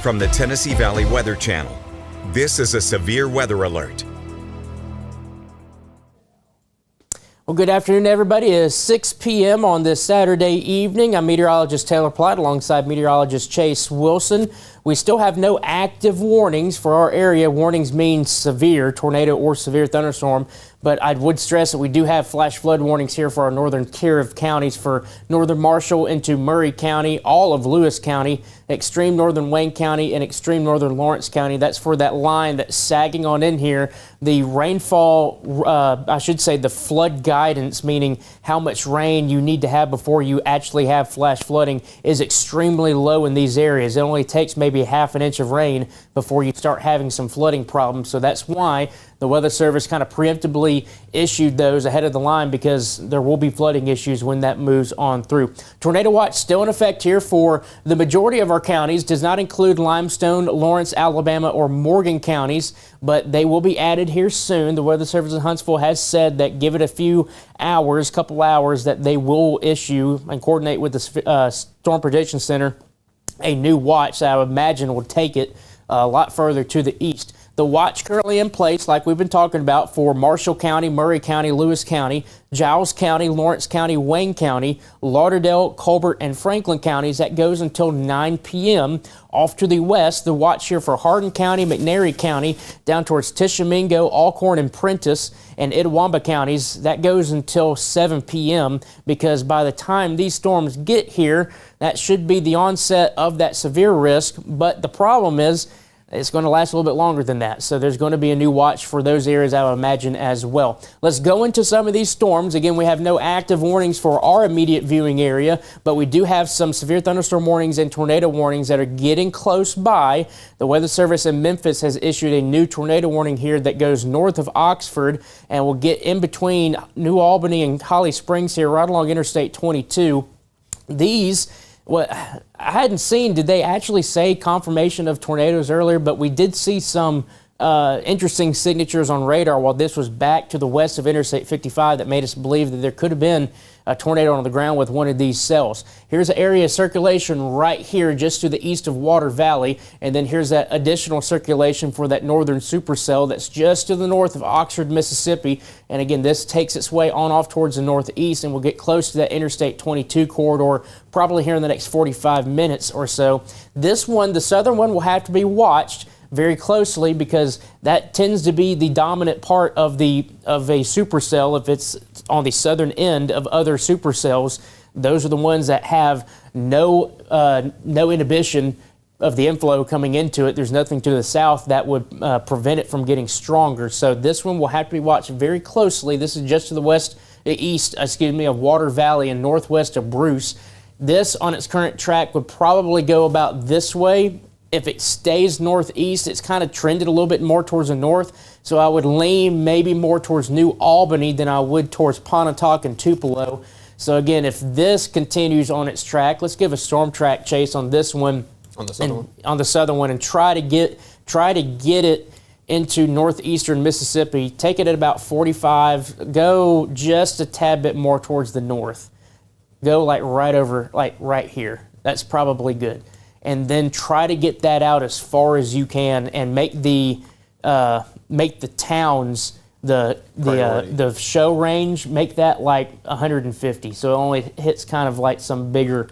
from the Tennessee Valley Weather Channel. This is a severe weather alert. Well, good afternoon, everybody. It is 6 p.m. on this Saturday evening. I'm meteorologist Taylor Platt alongside meteorologist Chase Wilson. We still have no active warnings for our area. Warnings mean severe tornado or severe thunderstorm. But I would stress that we do have flash flood warnings here for our northern tier of counties for northern Marshall into Murray County, all of Lewis County, extreme northern Wayne County, and extreme northern Lawrence County. That's for that line that's sagging on in here. The rainfall, I should say the flood guidance, meaning how much rain you need to have before you actually have flash flooding, is extremely low in these areas. It only takes maybe half an inch of rain before you start having some flooding problems. So that's why the Weather Service kind of preemptively issued those ahead of the line, because there will be flooding issues when that moves on through. Tornado watch still in effect here for the majority of our counties. Does not include Limestone, Lawrence, Alabama, or Morgan counties, but they will be added here soon. The Weather Service in Huntsville has said that give it a few hours, couple hours, that they will issue and coordinate with the Storm Prediction Center a new watch that I would imagine will take it a lot further to the east. The watch currently in place, like we've been talking about, for Marshall County, Murray County, Lewis County, Giles County, Lawrence County, Wayne County, Lauderdale, Colbert, and Franklin counties. That goes until 9 p.m. Off to the west, the watch here for Hardin County, McNairy County, down towards Tishomingo, Alcorn, and Prentiss, and Itawamba counties. That goes until 7 p.m. because by the time these storms get here, that should be the onset of that severe risk. But the problem is, it's going to last a little bit longer than that. So there's going to be a new watch for those areas, I would imagine, as well. Let's go into some of these storms. Again, we have no active warnings for our immediate viewing area, but we do have some severe thunderstorm warnings and tornado warnings that are getting close by. The Weather Service in Memphis has issued a new tornado warning here that goes north of Oxford and will get in between New Albany and Holly Springs here, right along Interstate 22. What I hadn't seen, did they actually say confirmation of tornadoes earlier? But we did see some interesting signatures on radar while this was back to the west of Interstate 55 that made us believe that there could have been a tornado on the ground with one of these cells. Here's an area of circulation right here just to the east of Water Valley, and then here's that additional circulation for that northern supercell that's just to the north of Oxford, Mississippi. And again, this takes its way on off towards the northeast and will get close to that Interstate 22 corridor probably here in the next 45 minutes or so. This one, the southern one, will have to be watched very closely because that tends to be the dominant part of a supercell. If it's on the southern end of other supercells, those are the ones that have no inhibition of the inflow coming into it. There's nothing to the south that would prevent it from getting stronger. So this one will have to be watched very closely. This is just to the east of Water Valley and northwest of Bruce. This on its current track would probably go about this way. If it stays northeast, it's kind of trended a little bit more towards the north, so I would lean maybe more towards New Albany than I would towards Pontotoc and Tupelo. So again, if this continues on its track, let's give a storm track chase on this one, on the southern one, and try to get it into northeastern Mississippi. Take it at about 45. Go just a tad bit more towards the north. Go like right here. That's probably good. And then try to get that out as far as you can and make the towns, the show range, make that like 150. So it only hits kind of like some bigger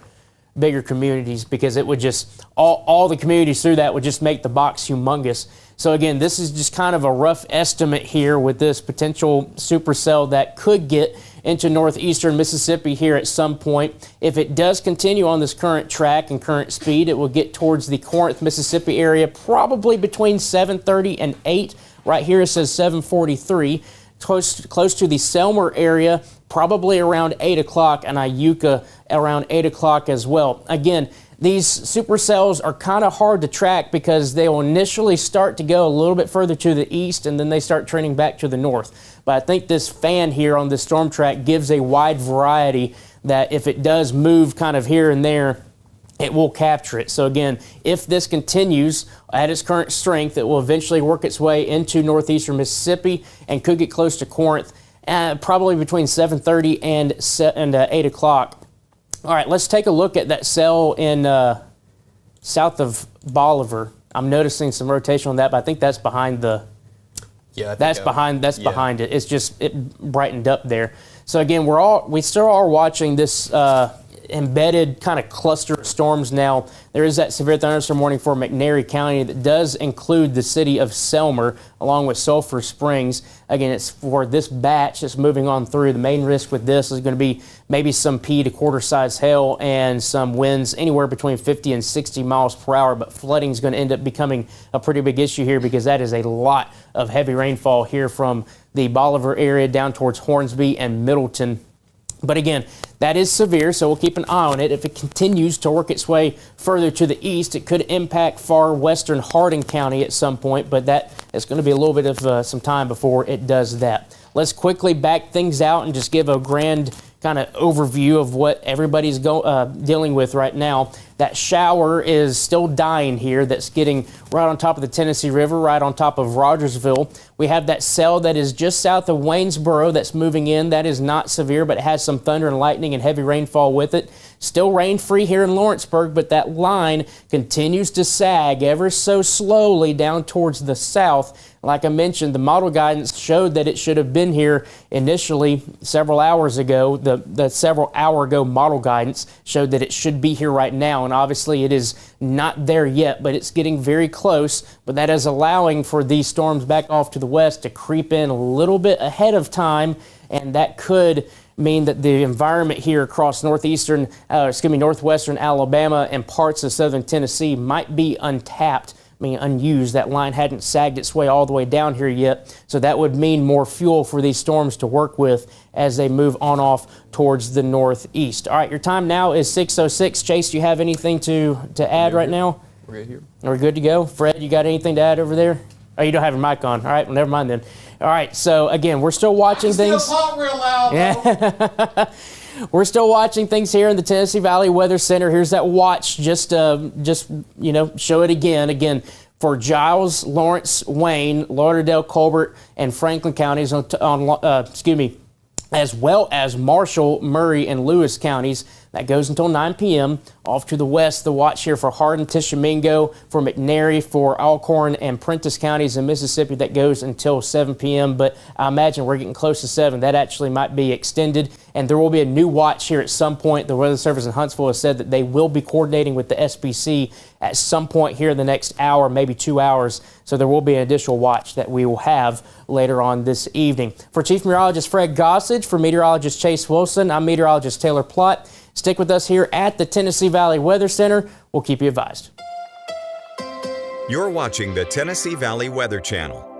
communities, because it would just, all the communities through that would just make the box humongous. So again, this is just kind of a rough estimate here with this potential supercell that could get into northeastern Mississippi here at some point. If it does continue on this current track and current speed, it will get towards the Corinth, Mississippi area, probably between 7:30 and 8. Right here it says 7:43. Close to the Selmer area, probably around 8 o'clock, and Iuka around 8 o'clock as well. Again, these supercells are kind of hard to track because they will initially start to go a little bit further to the east and then they start trending back to the north. But I think this fan here on this storm track gives a wide variety that if it does move kind of here and there, it will capture it. So again, if this continues at its current strength, it will eventually work its way into northeastern Mississippi and could get close to Corinth, probably between 7:30 and 8 o'clock. All right, let's take a look at that cell in south of Bolivar. I'm noticing some rotation on that, but I think that's behind the. Yeah, I think That's behind it. It's just it brightened up there. So again, we still are watching this embedded kind of cluster of storms now. There is that severe thunderstorm warning for McNairy County that does include the city of Selmer along with Sulphur Springs. Again, it's for this batch that's moving on through. The main risk with this is going to be maybe some pea to quarter size hail and some winds anywhere between 50 and 60 miles per hour, but flooding is going to end up becoming a pretty big issue here because that is a lot of heavy rainfall here from the Bolivar area down towards Hornsby and Middleton. But again, that is severe, so we'll keep an eye on it. If it continues to work its way further to the east, it could impact far western Hardin County at some point, but that is going to be a little bit of some time before it does that. Let's quickly back things out and just give a grand kind of overview of what everybody's dealing with right now. That shower is still dying here that's getting right on top of the Tennessee River, right on top of Rogersville. We have that cell that is just south of Waynesboro that's moving in. That is not severe, but it has some thunder and lightning and heavy rainfall with it. Still rain-free here in Lawrenceburg, but that line continues to sag ever so slowly down towards the south. Like I mentioned, the model guidance showed that it should have been here initially several hours ago. The several hour ago model guidance showed that it should be here right now, and obviously it is not there yet, but it's getting very close. But that is allowing for these storms back off to the west to creep in a little bit ahead of time, and that could mean that the environment here across northwestern Alabama and parts of southern Tennessee might be untapped. Unused. That line hadn't sagged its way all the way down here yet, so that would mean more fuel for these storms to work with as they move on off towards the northeast. All right, your time now is 6:06. Chase, do you have anything to add right now? We're good here. We're good to go. Fred, you got anything to add over there? Oh, you don't have your mic on. All right, well, never mind then. All right, so again, we're still watching things. Still talk real loud, yeah. We're still watching things here in the Tennessee Valley Weather Center. Here's that watch. Just show it again. Again, for Giles, Lawrence, Wayne, Lauderdale, Colbert, and Franklin counties as well as Marshall, Murray, and Lewis counties. That goes until 9 p.m. Off to the west, the watch here for Hardin, Tishomingo, for McNairy, for Alcorn, and Prentiss counties in Mississippi. That goes until 7 p.m., but I imagine we're getting close to 7. That actually might be extended, and there will be a new watch here at some point. The Weather Service in Huntsville has said that they will be coordinating with the SPC at some point here in the next hour, maybe 2 hours, so there will be an additional watch that we will have later on this evening. For Chief Meteorologist Fred Gossage, for Meteorologist Chase Wilson, I'm Meteorologist Taylor Plott. Stick with us here at the Tennessee Valley Weather Center. We'll keep you advised. You're watching the Tennessee Valley Weather Channel.